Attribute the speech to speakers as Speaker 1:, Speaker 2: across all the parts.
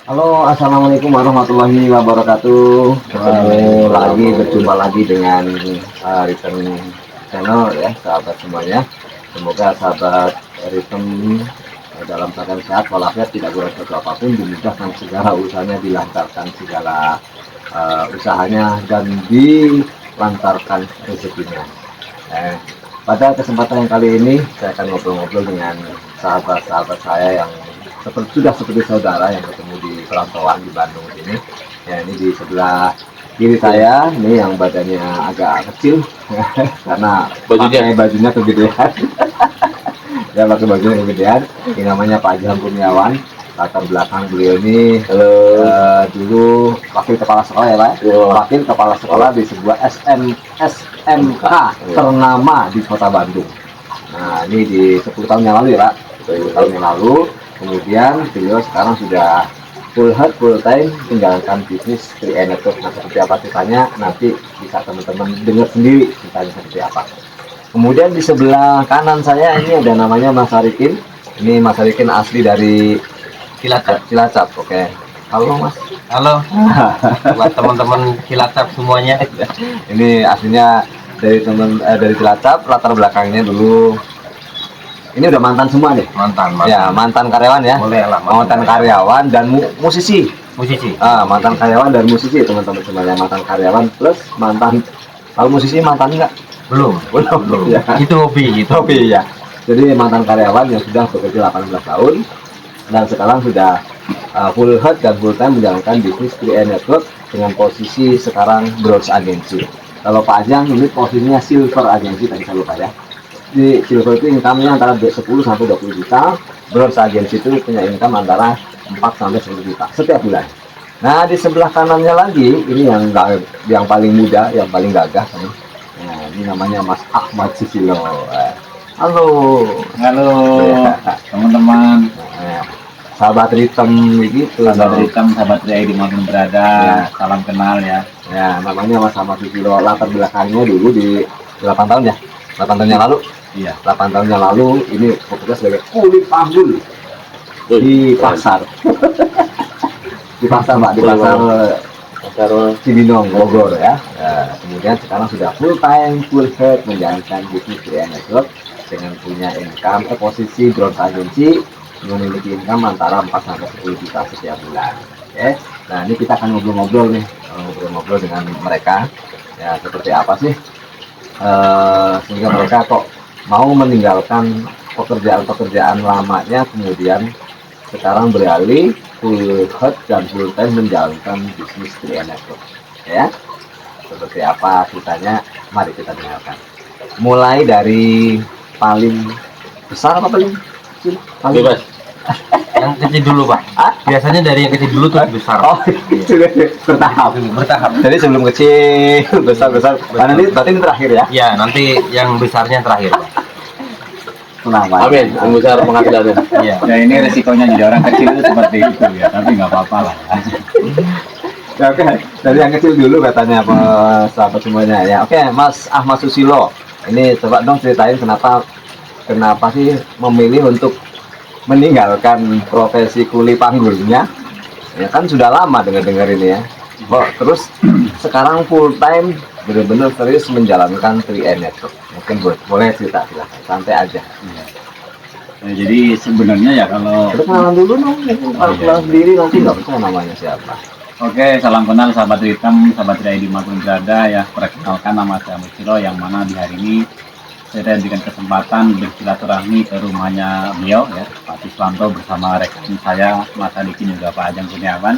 Speaker 1: Halo, assalamualaikum warahmatullahi wabarakatuh. Berjumpa lagi dengan Return Channel ya, sahabat semuanya. Semoga sahabat Return dalam keadaan sehat walafiat, tidak kurang suatu apapun, dimudahkan segala usahanya, dilancarkan segala usahanya, dan dilancarkan rezekinya. Pada kesempatan yang kali ini saya akan ngobrol-ngobrol dengan sahabat-sahabat saya yang seperti saudara yang ketemu di perantauan di Bandung ini. Ya, ini di sebelah kiri saya, ini yang badannya agak kecil karena bajunya kegedean. Ya, pakai bajunya kegedean. Ini namanya Pak Ajam Kurniawan. Latar belakang beliau ini dulu wakil kepala sekolah ya Pak. Wakil kepala sekolah di sebuah SMK ternama di Kota Bandung. Nah, ini di 10 tahun yang lalu ya Pak. 10 tahun yang lalu. Kemudian beliau sekarang sudah full time menjalankan bisnis 3 Network. Nah, seperti apa ceritanya nanti bisa teman-teman dengar sendiri ceritanya seperti apa. Kemudian di sebelah kanan saya ini ada namanya Mas Arikin. Ini Mas Arikin asli dari Cilacap. Oke. Halo Mas.
Speaker 2: Halo, buat teman-teman Cilacap semuanya.
Speaker 1: Ini aslinya dari dari Cilacap. Latar belakangnya dulu ini udah mantan semua nih.
Speaker 2: Mantan.
Speaker 1: Ya, mantan karyawan ya.
Speaker 2: Boleh lah.
Speaker 1: Mantan karyawan dan musisi.
Speaker 2: Musisi.
Speaker 1: Mantan karyawan dan musisi teman-teman semuanya. Mantan karyawan plus mantan. Kalau musisi mantan enggak?
Speaker 2: Belum.
Speaker 1: Ya.
Speaker 2: Itu hobi.
Speaker 1: Ya. Jadi mantan karyawan yang sudah bekerja 18 tahun dan sekarang sudah full head dan full time menjalankan bisnis 3 Network dengan posisi sekarang bronze agency. Kalau Pak Ajang ini posisinya silver agency, tadi saya lupa ya. Di silver itu income-nya antara 10 sampai 20 juta, bronze agency itu punya income antara 4 sampai 10 juta setiap bulan. Nah, di sebelah kanannya lagi ini yang paling muda, yang paling gagah. Nah, ini namanya Mas Ahmad Susilo. Halo
Speaker 2: Teman-teman.
Speaker 1: Sahabat Ritem gitu.
Speaker 2: Sahabat Ria di mana berada. Ya. Salam kenal ya.
Speaker 1: Ya, namanya Mas Ahmad Susilo. Latar belakangnya dulu di 8 tahun ya. 8 tahun yang lalu.
Speaker 2: Iya.
Speaker 1: 8 tahun yang lalu ini bekerja sebagai kuli panggul di pasar. Di pasar Pak, di pasar Cibinong, Bogor ya. Kemudian sekarang sudah full time, full head menjalankan bisnis 3 Network dengan punya income posisi bronze agency, memiliki income antara 4 sampai 10 juta setiap bulan. Oke. Nah, ini kita akan ngobrol-ngobrol nih, ngobrol-ngobrol dengan mereka. Ya, seperti apa sih sehingga mereka kok mau meninggalkan pekerjaan lamanya, kemudian sekarang beralih full head dan full time menjalankan bisnis 3 Network. Ya, seperti apa ceritanya? Mari kita dengarkan. Mulai dari paling besar apa paling kecil?
Speaker 2: Bebas. Yang kecil dulu Pak. Biasanya dari yang kecil dulu tuh besar.
Speaker 1: Oh, bertahap. Jadi sebelum kecil, besar. Nah, nanti berarti ini terakhir ya?
Speaker 2: Ya, nanti yang besarnya terakhir Pak.
Speaker 1: Kenapa?
Speaker 2: Amin. Yang besar penghasilannya. Iya.
Speaker 3: Ya, ini resikonya jadi orang kecil itu seperti itu ya, tapi nggak apa-apa lah.
Speaker 1: Ya, oke, dari yang kecil dulu katanya sahabat semuanya ya. Oke, Mas Ahmad Susilo, ini coba dong ceritain kenapa sih memilih untuk meninggalkan profesi kuli panggulnya. Ya kan sudah lama dengar ini ya. Terus sekarang full time benar-benar serius menjalankan 3 Network. Mungkin boleh cerita, silahkan, santai aja.
Speaker 3: Ya, jadi sebenarnya ya kalau
Speaker 1: Kenalan dulu dong, kalau sendiri nanti nggak bisa namanya siapa.
Speaker 3: Oke, salam kenal sahabat Hitam, sahabat Ria di Magung berada ya. Perkenalkan nama saya Musilo, yang mana di hari ini saya diberikan kesempatan bersilaturahmi ke rumahnya beliau ya, Pak Tiswanto, bersama rekan saya Mas Adikin juga Pak Ajang Kurniawan.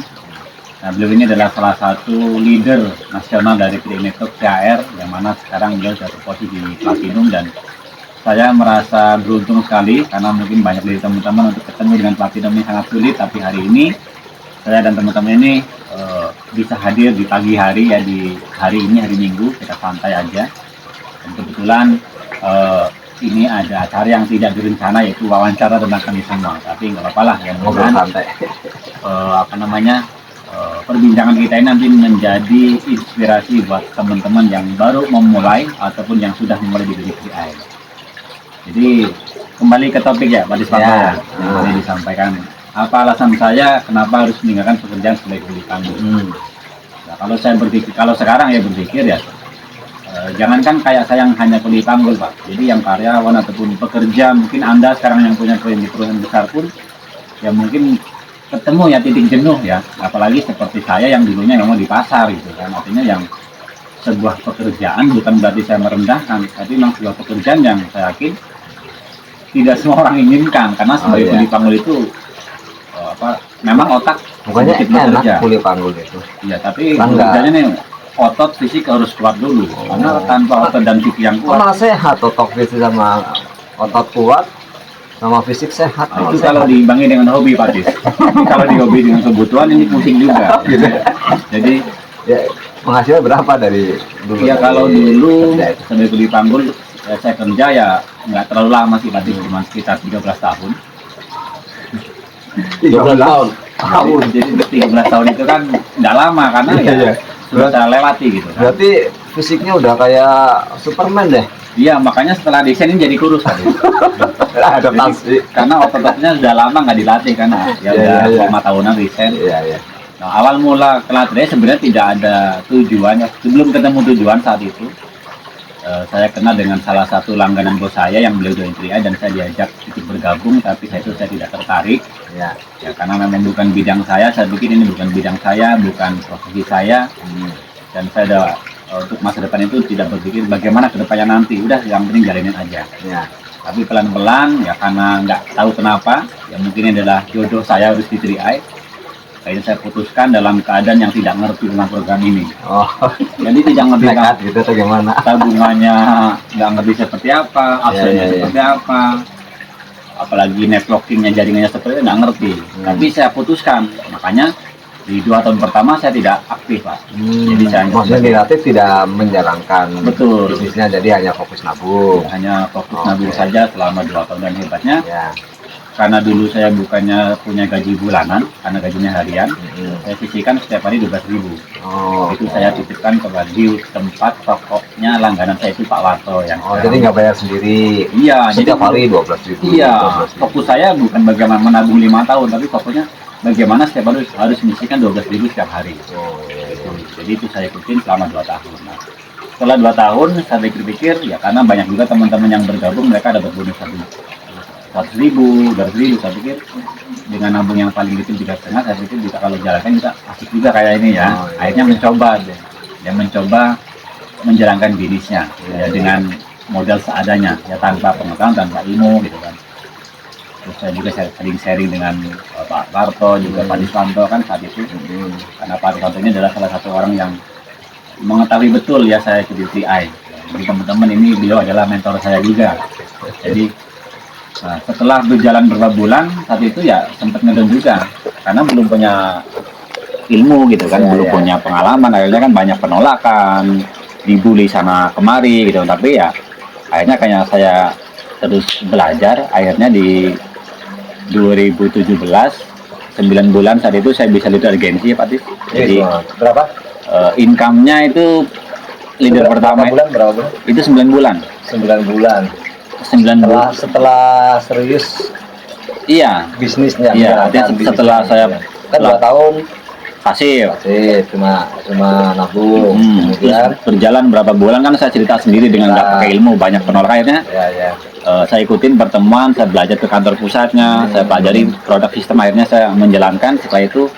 Speaker 3: Nah, beliau ini adalah salah satu leader nasional dari 3 Network CAR, yang mana sekarang beliau sudah berposisi di Platinum, dan saya merasa beruntung sekali karena mungkin banyak dari teman-teman untuk ketemu dengan Platinum ini sangat sulit, tapi hari ini saya dan teman-teman ini bisa hadir di pagi hari ya, di hari ini, hari Minggu, kita santai aja. Dan kebetulan ini ada acara yang tidak direncana, yaitu wawancara tentang kami semua, tapi nggak apa-apa lah ya,
Speaker 1: ngobrol santai.
Speaker 3: Perbincangan kita ini nanti menjadi inspirasi buat teman-teman yang baru memulai ataupun yang sudah memulai di bisnis 3 Network. Jadi kembali ke topik ya Pak Diswanto, yang tadi disampaikan apa alasan saya kenapa harus meninggalkan pekerjaan sebagai kuli panggul. Nah, kalau sekarang ya berpikir ya, jangankan kayak saya yang hanya kuli panggul Pak, jadi yang karyawan ataupun pekerja, mungkin Anda sekarang yang punya perusahaan besar pun ya mungkin ketemu ya titik jenuh ya, apalagi seperti saya yang dulunya memang di pasar gitu kan. Artinya yang sebuah pekerjaan bukan berarti saya merendahkan, tapi memang sebuah pekerjaan yang saya yakin tidak semua orang inginkan, karena sebagai kuli panggul itu memang otak
Speaker 1: bukannya
Speaker 3: sedikit
Speaker 1: enak
Speaker 3: bekerja.
Speaker 1: kuli panggul itu.
Speaker 3: Iya, tapi kerjanya nih otot fisik harus kuat dulu, karena tanpa otot dan fisik yang kuat.
Speaker 1: Malah sehat, otot fisik sama otot kuat sama fisik sehat.
Speaker 3: Nah, itu kalau diimbangi dengan hobi Pak Tis. Kalau dihobi dengan kebutuhan ini pusing juga. Gitu. Jadi
Speaker 1: ya, penghasilan berapa dari dulu?
Speaker 3: ya kalau dulu sebagai kuli panggul ya, saya kerja ya nggak terlalu lama sih Pak Tis, cuma sekitar 13 tahun.
Speaker 1: 13 tahun.
Speaker 3: Jadi 13 tahun itu kan nggak lama karena ya sudah saya lewati gitu kan.
Speaker 1: Berarti fisiknya udah kayak Superman deh.
Speaker 3: Iya, makanya setelah desain ini jadi kurus tadi.
Speaker 1: Adaptasi.
Speaker 3: Karena otot-ototnya sudah lama nggak dilatih kan, ya udah 5 tahunan desain.
Speaker 1: Iya.
Speaker 3: Nah, awal mula Kelatria sebenarnya tidak ada tujuan, sebelum ketemu tujuan saat itu. Saya kenal dengan salah satu langganan bos saya yang beliau dari Tria dan saya diajak ikut bergabung, tapi saya tidak tertarik. Ya, karena memang bukan bidang saya pikir ini bukan bidang saya, bukan profesi saya. Dan saya ada untuk masa depan itu tidak berpikir bagaimana kedepannya nanti, udah yang penting jalanin aja. Ya. Tapi pelan-pelan ya karena nggak tahu kenapa, ya mungkin ini adalah jodoh saya harus di 3i. Akhirnya saya putuskan dalam keadaan yang tidak ngerti tentang program ini. Jadi tidak ngerti
Speaker 1: gitu atau gimana?
Speaker 3: Tabungannya nggak ngerti seperti apa, absennya seperti apa, apalagi networkingnya jaringannya seperti itu nggak ngerti. Tapi saya putuskan, makanya di 2 tahun pertama saya tidak aktif Pak. Jadi saya
Speaker 1: maksudnya relatif tidak menjalankan bisnisnya, jadi hanya fokus nabung.
Speaker 3: Hanya fokus nabung saja selama 2 tahun, dan hebatnya karena dulu saya bukannya punya gaji bulanan, karena gajinya harian, saya sisihkan setiap hari 12.000. Itu saya titipkan di tempat tokonya langganan saya itu Pak Warto yang.
Speaker 1: Jadi nggak bayar sendiri.
Speaker 3: Iya,
Speaker 1: setiap hari 12.000.
Speaker 3: Iya, fokus saya bukan bagaimana menabung 5 tahun, tapi fokusnya bagaimana setiap hari harus menyisihkan 12.000 setiap hari. Jadi itu saya ikutin selama 2 tahun. Nah, setelah 2 tahun saya pikir-pikir ya, karena banyak juga teman-teman yang bergabung mereka dapat bonus 100.000, 200.000. Saya pikir dengan nabung yang paling dikit 3,5, saya pikir bisa kalau jalankan kita asik juga kayak ini ya. Akhirnya mencoba menjalankan bisnisnya dengan modal seadanya ya, tanpa pengetahuan, tanpa ilmu gitu kan. Terus saya juga sering sharing dengan Pak Parto, juga Pak Diswanto kan saat itu. Karena Pak Diswanto ini adalah salah satu orang yang mengetahui betul ya saya ke DTI. Jadi teman-teman, ini beliau adalah mentor saya juga. Jadi setelah berjalan beberapa bulan saat itu ya sempat ngedon juga karena belum punya ilmu gitu kan, belum punya pengalaman. Akhirnya kan banyak penolakan, dibully sana kemari gitu. Tapi ya akhirnya kayak saya terus belajar. Akhirnya di 2017 9 bulan saat itu saya bisa leader agensi ya Pak Tis. Jadi
Speaker 1: berapa?
Speaker 3: Income-nya itu leader pertama
Speaker 1: berapa bulan?
Speaker 3: Itu 9 bulan.
Speaker 1: 9 bulan.
Speaker 3: 9 bulan
Speaker 1: setelah serius bisnisnya.
Speaker 3: Iya, setelah saya
Speaker 1: kan 2 tahun
Speaker 3: pasif
Speaker 1: cuma nabung. Kemudian
Speaker 3: berjalan berapa bulan kan saya cerita sendiri dengan nggak pakai ilmu, banyak penolak. Akhirnya saya ikutin pertemuan, saya belajar ke kantor pusatnya, saya pelajari produk sistem. Akhirnya saya menjalankan. Setelah itu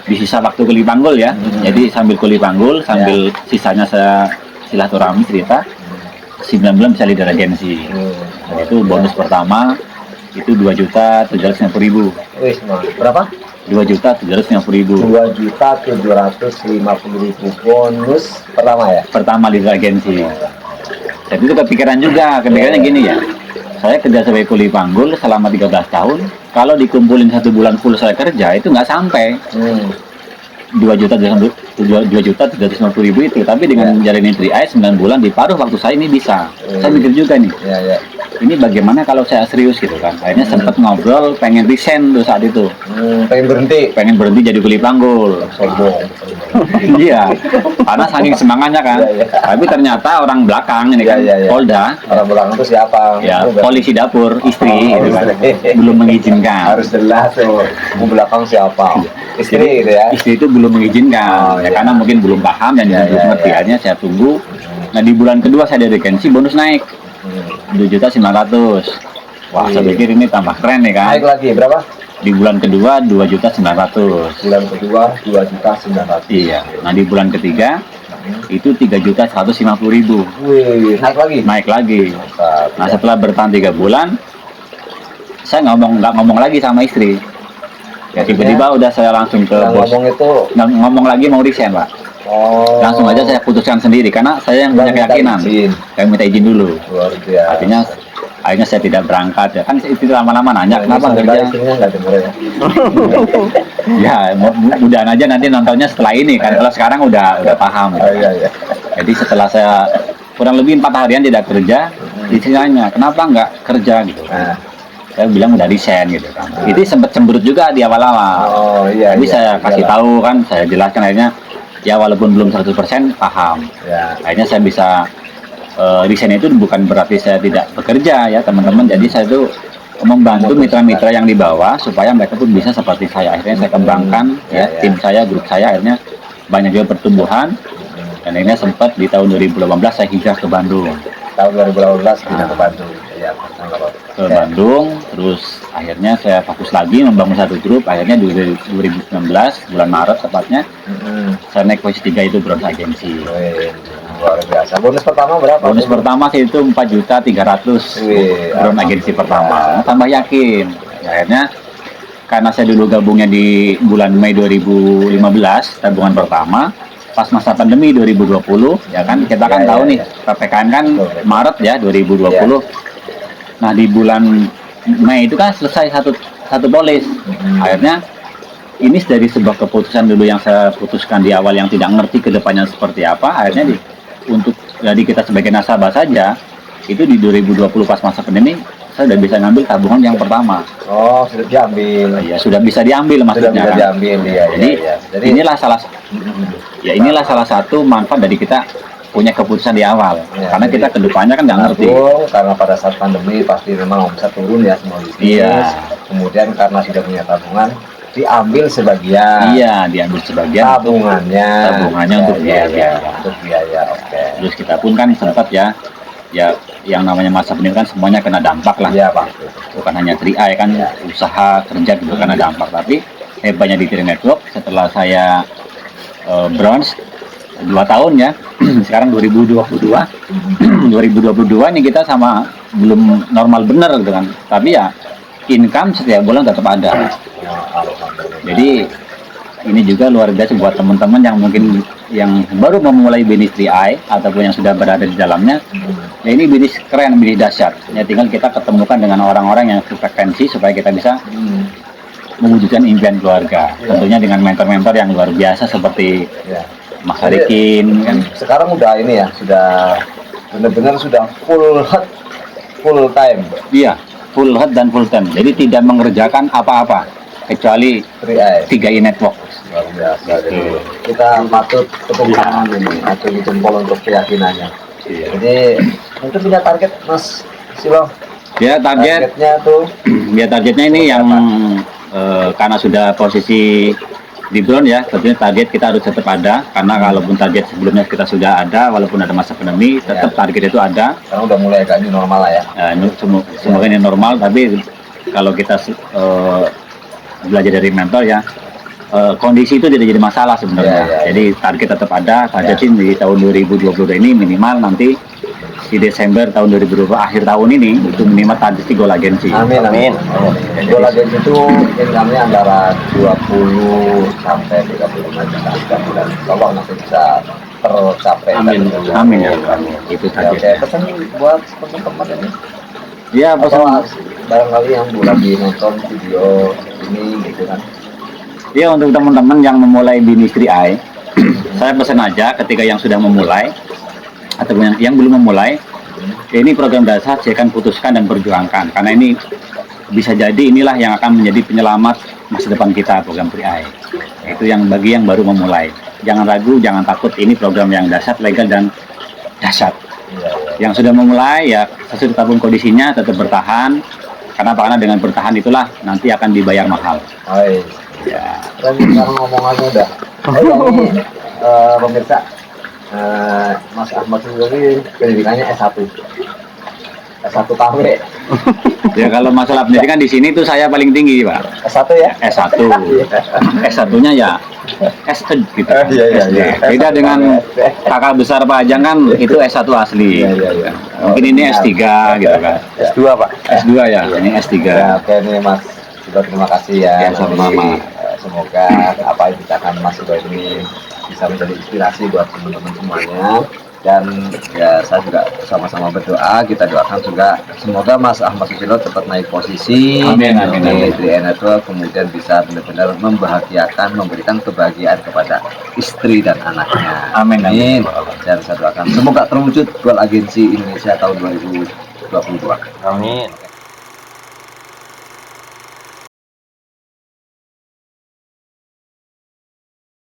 Speaker 3: di sisa waktu kuli panggul ya, jadi sambil kuli panggul sambil sisanya saya silaturahmi cerita. 9 bulan bisa leader agensi. Dan itu bonus pertama itu 2.750.000.
Speaker 1: Berapa?
Speaker 3: 2.750.000.
Speaker 1: 2.750.000 bonus pertama ya?
Speaker 3: Pertama leader agensi. Jadi itu kepikirannya gini ya. Saya kerja sebagai kuli panggul selama 13 tahun. Kalau dikumpulin 1 bulan full saya kerja itu nggak sampai 2.350.000 itu. Tapi dengan jalanin 3i 9 bulan di paruh waktu saya ini bisa. Saya mikir juga nih. ini bagaimana kalau saya serius gitu kan. Akhirnya sempat ngobrol pengen resign tuh saat itu. Pengen berhenti jadi kuli panggul.
Speaker 1: Sombong.
Speaker 3: Iya, karena saking semangatnya kan.
Speaker 1: Iya, iya.
Speaker 3: Tapi ternyata orang belakang ini kan,
Speaker 1: Iya, iya.
Speaker 3: Polda,
Speaker 1: Orang belakang itu siapa?
Speaker 3: ya polisi dapur, istri
Speaker 1: Oh,
Speaker 3: gitu kan,
Speaker 1: istri.
Speaker 3: belum mengizinkan.
Speaker 1: Harus jelas tuh. Mau belakang siapa? Istri gitu ya.
Speaker 3: Istri itu belum mengizinkan,
Speaker 1: Oh,
Speaker 3: ya
Speaker 1: iya.
Speaker 3: karena mungkin belum paham dan
Speaker 1: Iya,
Speaker 3: belum
Speaker 1: iya,
Speaker 3: ngerti.
Speaker 1: iya.
Speaker 3: Akhirnya saya tunggu. Nah di bulan kedua saya dari vacancy bonus naik 2.900.000. Wah, saya pikir ini tambah keren nih kan.
Speaker 1: Naik lagi berapa?
Speaker 3: Di bulan kedua 2.900.000.
Speaker 1: Bulan kedua 2.900.000.
Speaker 3: Iya. Nah di bulan ketiga itu 3.150.000.
Speaker 1: Wih, naik lagi.
Speaker 3: Naik lagi.
Speaker 1: Mantap.
Speaker 3: Nah setelah bertahan 3 bulan, saya nggak ngomong lagi sama istri. Ya tiba-tiba udah saya langsung ke
Speaker 1: Yang
Speaker 3: bos.
Speaker 1: ngomong itu
Speaker 3: Nggak ngomong lagi mau resign pak. Langsung aja saya putuskan sendiri karena saya yang punya
Speaker 1: Nggak minta
Speaker 3: keyakinan.
Speaker 1: izin.
Speaker 3: Saya minta izin dulu.
Speaker 1: luar biasa.
Speaker 3: Artinya akhirnya saya tidak berangkat ya kan istri lama-lama nanya kenapa
Speaker 1: Semoga
Speaker 3: kerja.
Speaker 1: istrinya nggak denger ya.
Speaker 3: Ya mudahan aja nanti nontonnya setelah ini kan kalau sekarang udah paham.
Speaker 1: Oh, iya, iya.
Speaker 3: Jadi setelah saya kurang lebih 4 harian tidak kerja, istri nanya kenapa nggak kerja gitu.
Speaker 1: Nah,
Speaker 3: Saya bilang udah resign gitu kan. Itu sempat cemberut juga di awal-awal.
Speaker 1: oh iya.
Speaker 3: Tapi
Speaker 1: iya.
Speaker 3: saya kasih
Speaker 1: Iyalah.
Speaker 3: tahu kan, saya jelaskan akhirnya ya walaupun belum 100% paham.
Speaker 1: Ya.
Speaker 3: Akhirnya saya bisa resign itu bukan berarti saya tidak bekerja ya teman-teman. Jadi saya itu membantu mitra-mitra yang di bawah supaya mereka pun bisa seperti saya. Akhirnya saya kembangkan ya,
Speaker 1: Ya.
Speaker 3: tim saya, grup saya akhirnya banyak juga pertumbuhan. Dan akhirnya sempat di tahun 2018 saya hijrah ke Bandung.
Speaker 1: Tahun 2018 pindah ke Bandung. Iya, nggak apa-apa.
Speaker 3: Ke Bandung, terus akhirnya saya fokus lagi membangun satu grup. Akhirnya di 2019 bulan Maret tepatnya saya naik posisi 3 itu Bronze Agency.
Speaker 1: Wih, luar biasa. Bonus pertama berapa?
Speaker 3: Bonus pertama sih itu 4.300.000
Speaker 1: Wih,
Speaker 3: Bronze Agency pertama. Tambah yakin. Akhirnya karena saya dulu gabungnya di bulan Mei 2015 tabungan pertama. Pas masa pandemi 2020 ya kan kita kan
Speaker 1: Ya,
Speaker 3: tahu
Speaker 1: ya,
Speaker 3: nih
Speaker 1: ya.
Speaker 3: PPKM kan
Speaker 1: Betul.
Speaker 3: Maret ya 2020. Nah di bulan Mei itu kan selesai satu polis. Akhirnya ini dari sebuah keputusan dulu yang saya putuskan di awal yang tidak ngerti ke depannya seperti apa. Akhirnya untuk jadi kita sebagai nasabah saja itu di 2020 pas masa pandemi saya udah bisa ngambil tabungan yang pertama.
Speaker 1: Oh, sudah diambil.
Speaker 3: Ya sudah bisa diambil
Speaker 1: Sudah
Speaker 3: maksudnya
Speaker 1: bisa
Speaker 3: kan.
Speaker 1: diambil ya.
Speaker 3: Jadi,
Speaker 1: Jadi
Speaker 3: inilah salah satu manfaat dari kita punya keputusan di awal.
Speaker 1: Ya,
Speaker 3: Karena kita
Speaker 1: jadi
Speaker 3: kedepannya kan nggak ngerti.
Speaker 1: nabung, karena pada saat pandemi pasti memang omset turun ya semua bisnis.
Speaker 3: Iya.
Speaker 1: Kemudian karena sudah punya tabungan, diambil sebagian.
Speaker 3: Iya, diambil sebagian
Speaker 1: Tabungannya
Speaker 3: untuk biaya.
Speaker 1: Untuk biaya, oke.
Speaker 3: Terus kita pun kan sempat ya yang namanya masa pandemi kan semuanya kena dampak lah.
Speaker 1: Iya, Pak.
Speaker 3: Bukan hanya 3i kan
Speaker 1: Ya.
Speaker 3: usaha kerja juga kena dampak. Tapi hebatnya di Tri Network setelah saya bronze 2 tahun ya. Sekarang 2022. 2022 ini kita sama belum normal bener gitu kan. Tapi ya income setiap bulan tetap ada.
Speaker 1: Ya, alhamdulillah.
Speaker 3: Jadi ini juga luar biasa buat teman-teman yang mungkin yang baru memulai bisnis 3i ataupun yang sudah berada di dalamnya. Ya ini bisnis keren, bisnis dahsyat. Ya tinggal kita ketemukan dengan orang-orang yang frekuensi supaya kita bisa mewujudkan impian keluarga. Tentunya dengan mentor-mentor yang luar biasa seperti
Speaker 1: Ya.
Speaker 3: Mas Arikin kan.
Speaker 1: Sekarang udah ini ya, sudah benar-benar sudah full time
Speaker 3: Iya, full head dan full time. Jadi tidak mengerjakan apa-apa kecuali
Speaker 1: 3i.
Speaker 3: 3i Network.
Speaker 1: Luar biasa.
Speaker 3: Gitu.
Speaker 1: Jadi kita patut tepuk tangan ini, atau jempol untuk keyakinannya.
Speaker 3: Iya.
Speaker 1: Jadi mungkin punya target Mas Silo.
Speaker 3: Ya
Speaker 1: Targetnya tuh
Speaker 3: ya targetnya ini yang karena sudah posisi di bronze ya, tentunya target kita harus tetap ada karena kalaupun target sebelumnya kita sudah ada walaupun ada masa pandemi tetap
Speaker 1: Ya.
Speaker 3: target itu ada.
Speaker 1: sekarang udah mulai agak new normal lah ya.
Speaker 3: Semoga ini normal tapi kalau kita belajar dari mentor ya kondisi itu tidak jadi masalah sebenarnya.
Speaker 1: Ya.
Speaker 3: Jadi target tetap ada. Target
Speaker 1: Ya.
Speaker 3: di tahun 2022 ini minimal nanti di Desember tahun 2020 akhir tahun ini itu minimal target Gol Agency.
Speaker 1: Amin. Gol Agency itu income-nya antara 20 sampai 35 juta setiap bulan. Tolong nanti bisa tercapai.
Speaker 3: Amin ya. Itu
Speaker 1: Ya, oke,
Speaker 3: targetnya.
Speaker 1: pesan buat teman-teman ini.
Speaker 3: Ya,
Speaker 1: Atau
Speaker 3: pesan
Speaker 1: barangkali yang lagi nonton video ini gitu kan.
Speaker 3: ya untuk teman-teman yang memulai bisnis 3i, saya pesan aja ketika yang sudah memulai atau yang belum memulai, ini program dasar saya akan putuskan dan perjuangkan karena ini bisa jadi inilah yang akan menjadi penyelamat masa depan kita, program PRI. Itu yang bagi yang baru memulai. Jangan ragu, jangan takut, ini program yang dasar, legal dan dahsyat. Yang sudah memulai ya sesudah apapun kondisinya tetap bertahan. Karena dengan bertahan itulah nanti akan dibayar mahal.
Speaker 1: Ya. Dan sekarang ngomongannya udah. Ini pemirsa, Mas Ahmad sendiri pendidikannya S1. S1 KW.
Speaker 3: Ya kalau masalah pendidikan di sini tuh saya paling tinggi, Pak.
Speaker 1: S1 ya?
Speaker 3: S1. S1-nya ya S1 gitu.
Speaker 1: Iya.
Speaker 3: Beda dengan kakak besar Pak Ajang kan itu S1 asli.
Speaker 1: Iya.
Speaker 3: Mungkin ini S3 gitu kan.
Speaker 1: S2 Pak.
Speaker 3: S2 ya, ini S3.
Speaker 1: Ya, oke nih Mas. Juga terima kasih ya.
Speaker 3: Ya, sama-sama.
Speaker 1: Semoga apa yang kita akan Mas Sudo ini bisa menjadi inspirasi buat teman-teman semuanya. Dan ya saya juga sama-sama berdoa, kita doakan juga semoga Mas Ahmad Susilo tetap naik posisi
Speaker 3: Amin.
Speaker 1: di Network, kemudian bisa benar-benar membahagiakan, memberikan kebahagiaan kepada istri dan anaknya.
Speaker 3: Amin.
Speaker 1: Dan saya doakan semoga terwujud Goal Agensi Indonesia tahun 2022.
Speaker 2: Amin.